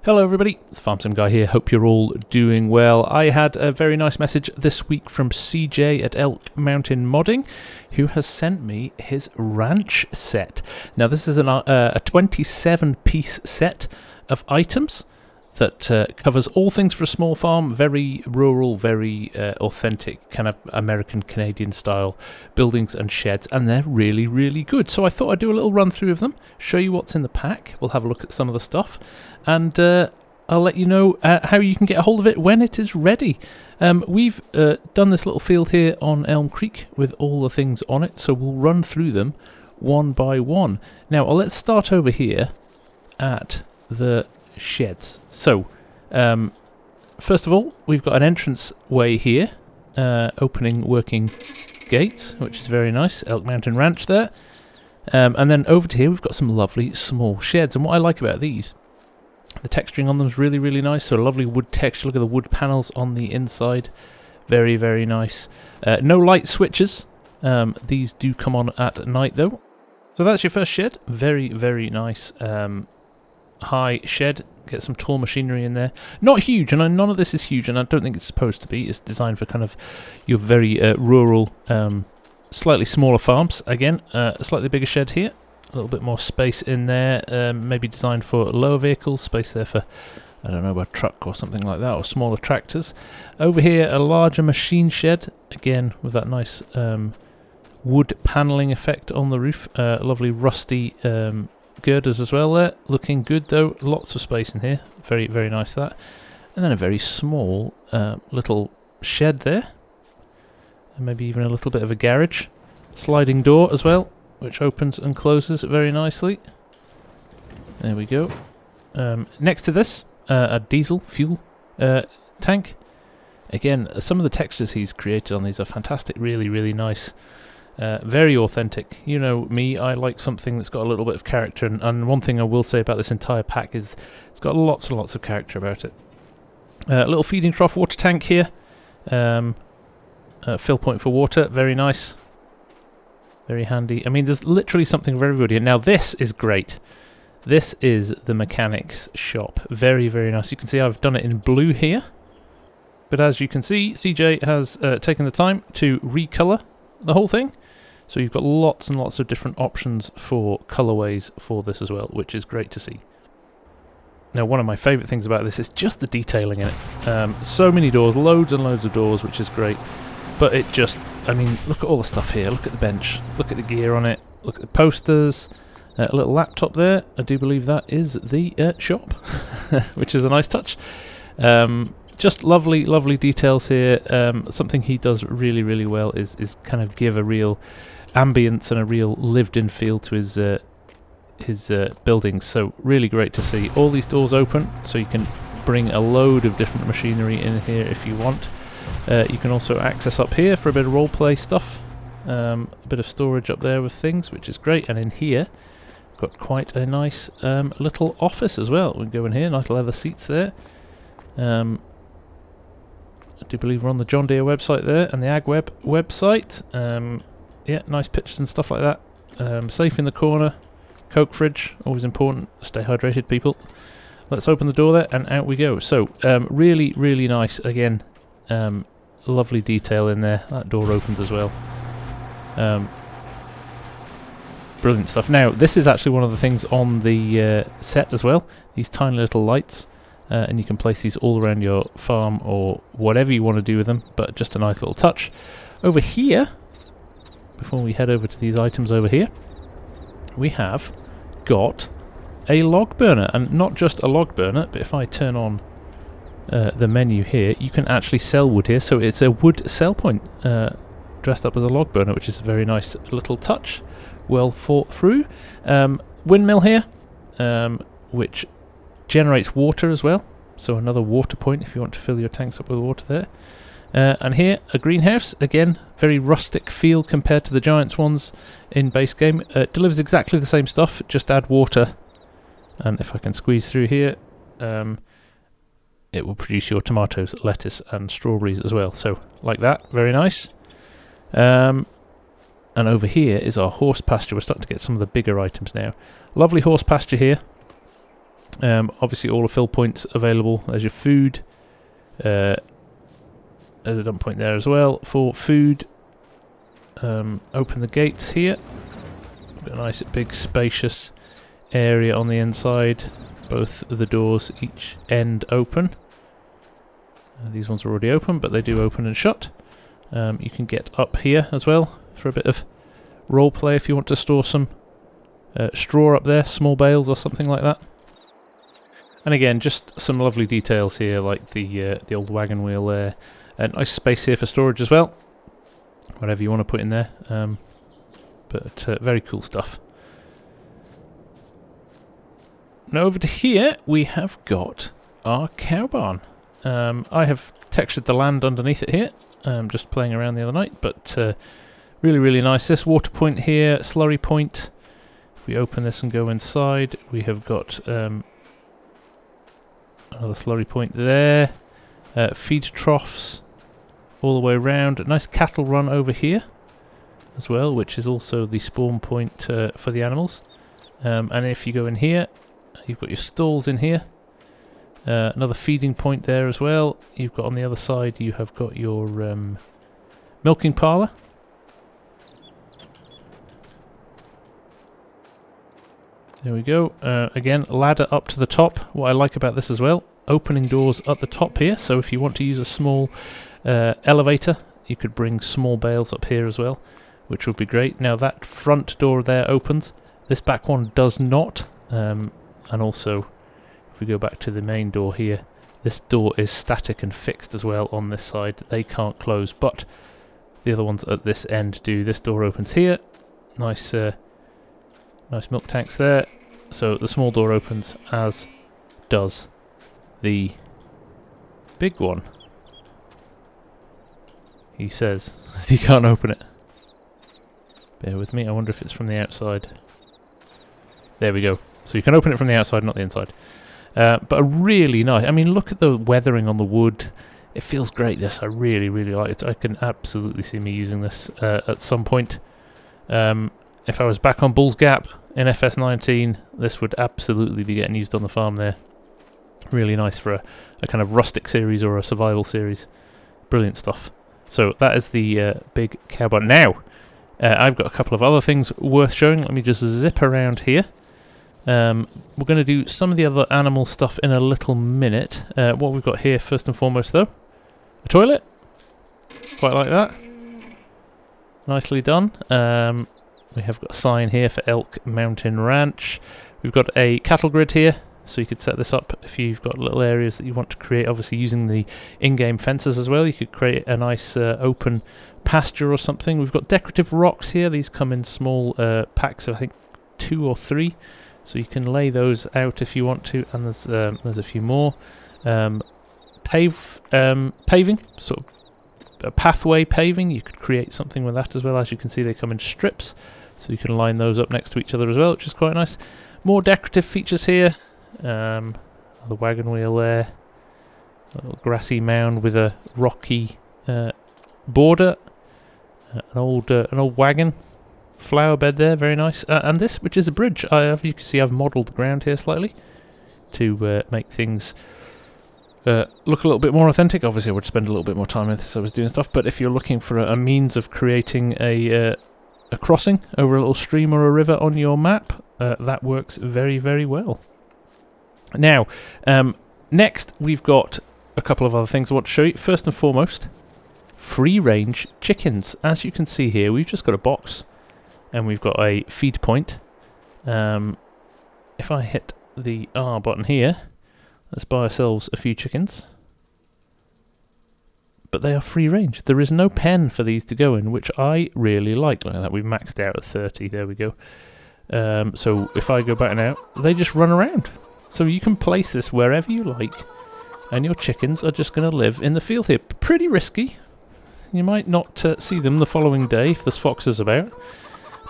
Hello everybody, it's FarmSim Guy here, hope you're all doing well. I had a very nice message this week from CJ at Elk Mountain Modding, who has sent me his ranch set. Now this is a 27-piece set of items that covers all things for a small farm, very rural, very authentic, kind of American-Canadian style buildings and sheds, and they're really, really good. So I thought I'd do a little run through of them, show you what's in the pack, we'll have a look at some of the stuff, and I'll let you know how you can get a hold of it when it is ready. We've done this little field here on Elm Creek with all the things on it, so we'll run through them one by one. Now, let's start over here at the sheds. So, first of all, we've got an entrance way here, opening working gates, which is very nice. Elk Mountain Ranch there. And then over to here, we've got some lovely small sheds. And what I like about these, the texturing on them is really, really nice. So a lovely wood texture. Look at the wood panels on the inside. Very, very nice. No light switches. These do come on at night, though. So that's your first shed. Very, very nice. High shed, get some tall machinery in there. Not huge, and none of this is huge, and I don't think it's supposed to be. It's designed for kind of your very rural, slightly smaller farms. Again, a slightly bigger shed here, a little bit more space in there, maybe designed for lower vehicles, space there for, I don't know, a truck or something like that, or smaller tractors. Over here, a larger machine shed, again with that nice wood panelling effect on the roof, lovely rusty girders as well there, looking good though, lots of space in here, very, very nice that. And then a very small little shed there, and maybe even a little bit of a garage. Sliding door as well, which opens and closes very nicely. There we go. Next to this, a diesel fuel tank. Again, some of the textures he's created on these are fantastic, really, really nice. Very authentic. You know me, I like something that's got a little bit of character, and one thing I will say about this entire pack is it's got lots and lots of character about it. A little feeding trough water tank here. Fill point for water, very nice. Very handy. I mean, there's literally something for everybody. And now this is great. This is the mechanic's shop. Very, very nice. You can see I've done it in blue here. But as you can see, CJ has taken the time to recolor the whole thing. So you've got lots and lots of different options for colorways for this as well, which is great to see. Now, one of my favourite things about this is just the detailing in it. So many doors, loads and loads of doors, which is great. But it just, I mean, look at all the stuff here. Look at the bench. Look at the gear on it. Look at the posters. A little laptop there. I do believe that is the shop, which is a nice touch. Just lovely, lovely details here. Something he does really, really well is kind of give a real ambience and a real lived-in feel to his buildings. So really great to see. All these doors open, so you can bring a load of different machinery in here if you want. You can also access up here for a bit of roleplay stuff. A bit of storage up there with things, which is great. And in here, got quite a nice little office as well. We can go in here, nice leather seats there. I do believe we're on the John Deere website there, and the AgWeb website. Yeah, nice pictures and stuff like that. Safe in the corner. Coke fridge, always important. Stay hydrated, people. Let's open the door there, and out we go. So, really, really nice. Again, lovely detail in there. That door opens as well. Brilliant stuff. Now, this is actually one of the things on the set as well. These tiny little lights. And you can place these all around your farm or whatever you want to do with them, but just a nice little touch. Over here, before we head over to these items over here, we have got a log burner, and not just a log burner, but if I turn on the menu here, you can actually sell wood here. So it's a wood sell point dressed up as a log burner, which is a very nice little touch, well thought through. Windmill here, which generates water as well, so another water point if you want to fill your tanks up with water there. And here, a greenhouse, again, very rustic feel compared to the Giants ones in base game. Delivers exactly the same stuff, just add water, and if I can squeeze through here, it will produce your tomatoes, lettuce and strawberries as well, so like that, very nice. And over here is our horse pasture. We're starting to get some of the bigger items now. Lovely horse pasture here. Obviously all the fill points available. There's your food. There's a dump point there as well for food. Open the gates here. Got a nice big spacious area on the inside. Both of the doors, each end open. These ones are already open, but they do open and shut. You can get up here as well for a bit of role play if you want to store some straw up there, small bales or something like that. And again, just some lovely details here, like the old wagon wheel there. A nice space here for storage as well. Whatever you want to put in there. But very cool stuff. Now over to here, we have got our cow barn. I have textured the land underneath it here. Just playing around the other night, but really, really nice. This water point here, slurry point. If we open this and go inside, we have got another slurry point there. Feed troughs all the way around. A nice cattle run over here as well, which is also the spawn point for the animals. And if you go in here, you've got your stalls in here. Another feeding point there as well. You've got on the other side, you have got your milking parlour. There we go. Again, ladder up to the top. What I like about this as well, opening doors at the top here. So if you want to use a small elevator, you could bring small bales up here as well, which would be great. Now that front door there opens. This back one does not. And also, if we go back to the main door here, this door is static and fixed as well on this side. They can't close, but the other ones at this end do. This door opens here. Nice nice milk tanks there. So the small door opens, as does the big one. He says, you can't open it. Bear with me, I wonder if it's from the outside. There we go. So you can open it from the outside, not the inside. But a really nice, I mean, look at the weathering on the wood. It feels great, this. I really, really like it. I can absolutely see me using this at some point. If I was back on Bull's Gap in FS19, this would absolutely be getting used on the farm there. Really nice for a kind of rustic series or a survival series. Brilliant stuff. So that is the big cow barn. Now, I've got a couple of other things worth showing. Let me just zip around here. We're going to do some of the other animal stuff in a little minute. What we've got here, first and foremost, though, a toilet. Quite like that. Nicely done. We have got a sign here for Elk Mountain Ranch. We've got a cattle grid here, so you could set this up if you've got little areas that you want to create. Obviously, using the in-game fences as well, you could create a nice open pasture or something. We've got decorative rocks here. These come in small packs of, I think, 2 or 3. So you can lay those out if you want to, and there's a few more. Paving, sort of a pathway paving. You could create something with that as well. As you can see, they come in strips, so you can line those up next to each other as well, which is quite nice. More decorative features here. The wagon wheel there. A little grassy mound with a rocky border. An old wagon. Flower bed there, very nice. And this, which is a bridge. You can see I've modelled the ground here slightly to make things look a little bit more authentic. Obviously, I would spend a little bit more time with this as I was doing stuff, but if you're looking for a means of creating a crossing over a little stream or a river on your map, that works very, very well. Now, next we've got a couple of other things I want to show you. First and foremost, free-range chickens. As you can see here, we've just got a box. And we've got a feed point. If I hit the R button here, let's buy ourselves a few chickens. But they are free range. There is no pen for these to go in, which I really like. Like that, we've maxed out at 30. There we go. So if I go back now, they just run around. So you can place this wherever you like, and your chickens are just going to live in the field here. Pretty risky. You might not see them the following day if there's foxes about.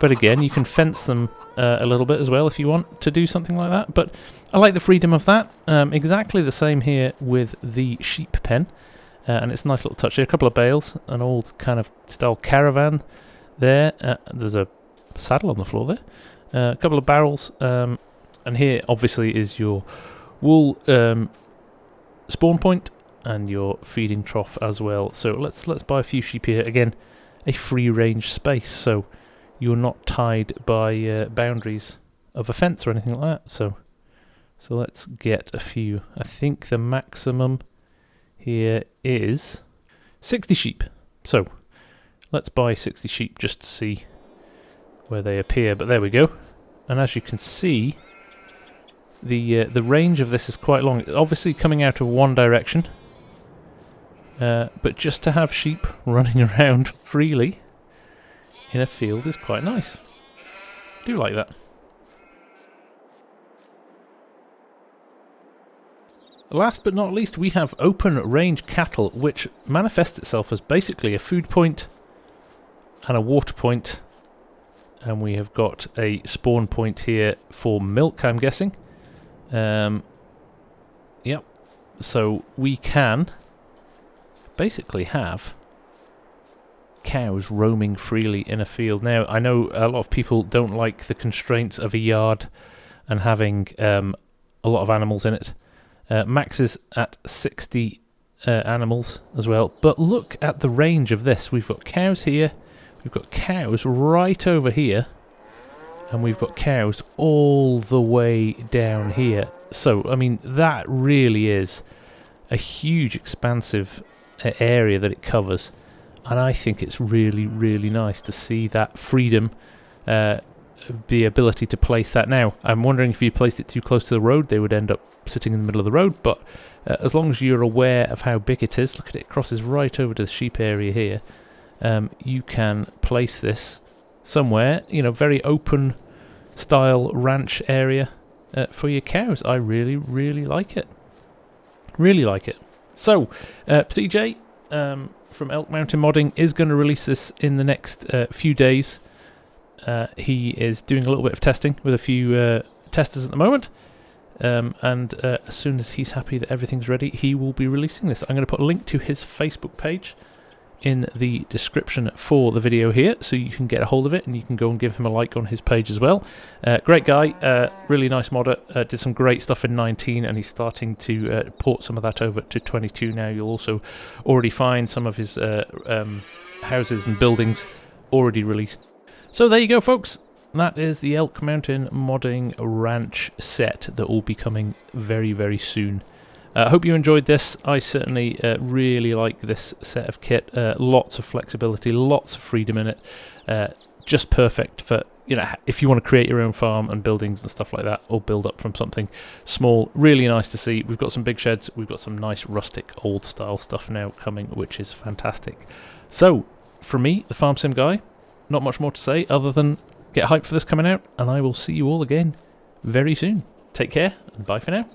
But again, you can fence them a little bit as well if you want to do something like that. But I like the freedom of that. Exactly the same here with the sheep pen. And it's a nice little touch here. A couple of bales, an old kind of style caravan there. There's a saddle on the floor there. A couple of barrels. And here, obviously, is your wool spawn point and your feeding trough as well. So let's buy a few sheep here. Again, a free range space, so you're not tied by boundaries of a fence or anything like that. So let's get a few. I think the maximum here is 60 sheep. So let's buy 60 sheep just to see where they appear. But there we go. And as you can see, the range of this is quite long. Obviously coming out of one direction, but just to have sheep running around freely in a field is quite nice. Do like that. Last but not least, we have open range cattle, which manifests itself as basically a food point and a water point. And we have got a spawn point here for milk, I'm guessing. Yep. So we can basically have cows roaming freely in a field. Now, I know a lot of people don't like the constraints of a yard and having a lot of animals in it. Max is at 60 animals as well. But look at the range of this. We've got cows here. We've got cows right over here. And we've got cows all the way down here. So, I mean, that really is a huge, expansive area that it covers. And I think it's really, really nice to see that freedom, the ability to place that. Now, I'm wondering if you placed it too close to the road, they would end up sitting in the middle of the road. But as long as you're aware of how big it is, look at it, it crosses right over to the sheep area here. You can place this somewhere, you know, very open style ranch area for your cows. I really, really like it. Really like it. So, PJ from Elk Mountain Modding is going to release this in the next few days. He is doing a little bit of testing with a few testers at the moment. And as soon as he's happy that everything's ready, he will be releasing this. I'm going to put a link to his Facebook page in the description for the video here, so you can get a hold of it and you can go and give him a like on his page as well. Great guy, really nice modder, did some great stuff in 19 and he's starting to port some of that over to 22 now. You'll also already find some of his houses and buildings already released. So there you go, folks. That is the Elk Mountain Modding Ranch set that will be coming very, very soon. I hope you enjoyed this. I certainly really like this set of kit. Lots of flexibility, lots of freedom in it. Just perfect for, you know, if you want to create your own farm and buildings and stuff like that, or build up from something small. Really nice to see. We've got some big sheds. We've got some nice rustic old style stuff now coming, which is fantastic. So, from me, the Farm Sim guy, not much more to say other than get hyped for this coming out, and I will see you all again very soon. Take care, and bye for now.